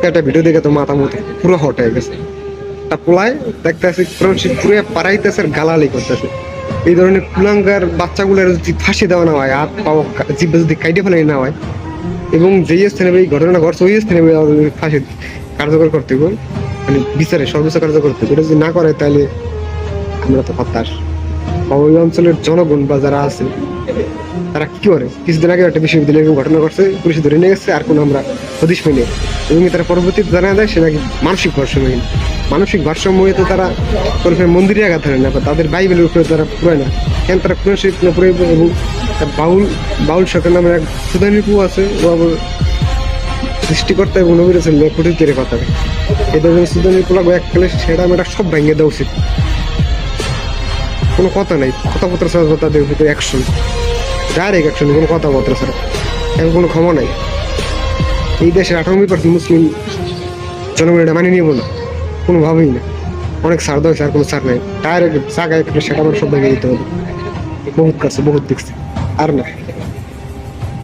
আজকে একটা ভিডিও দেখে তো মাথা মতো পুরো হট হয়ে গেছে। তা পোলায় দেখতেছে পুরো পাড়াইতেছে আর গালালি করতেছে। এই ধরনের কুলাঙ্গার বাচ্চাগুলোর যদি ফাঁসি দেওয়া না হয়, হাত পাও জিব্বা যদি কাইটে ফেলে না হয়, এবং যেই স্থানে এই ঘটনাটা ঘটছে ওই স্থানে ফাঁসি কার্যকর করতে হবে, মানে বিচারে সর্বোচ্চ কার্যকর করতে হবে। এটা যদি না করে তাহলে আমরা তো হতাশ। বা ওই অঞ্চলের জনগণ বা যারা আছে তারা কি করে, কিছুদিন আগে একটা বিশ্ববিদ্যালয়ে ঘটনা ঘটছে, পুলিশ ধরে নিয়ে গেছে, আর কোনো আমরা হদিশ পাইনি। এবং তারা পরবর্তীতে জানা যায় সে নাকি মানসিক ভারসাম্যহীন। মানসিক ভারসাম্যহীন তো তারা কোনো মন্দিরে আঘাত ধরে না, বা তাদের বাইবেলের উপরে তারা পুরায় না, কেন তারা কোরআন শরীফ না পুরাই। এবং বাউল বাউল সরকার নামের এক সুদানি পু আছে, ও আবার সৃষ্টিকর্তা এবং নবীর কুটির কথা। এদের সুদানি পোলা এককালে সেটা মেয়েটা সব ভেঙে দেওয়া উচিত। কোনো কথা নাই, কথাবার্তা ছাড়া তাদের ভিতরে অ্যাকশন, ডাইরেক্ট অ্যাকশন, কোনো কথাবার্তা ছাড়া, এখন কোনো ক্ষমা নাই। এই দেশের 98% মুসলিম জনগণ এটা মানিয়ে নিব না, কোনোভাবেই না। অনেক ছাড় দেওয়া হয়েছে, আর কোনো ছাড় নাই। ডাইরেক্ট জায়গায় সেটা আমার সব ভেঙে দিতে হবে। বহুত কাছে, বহুত দেখছি, আর না।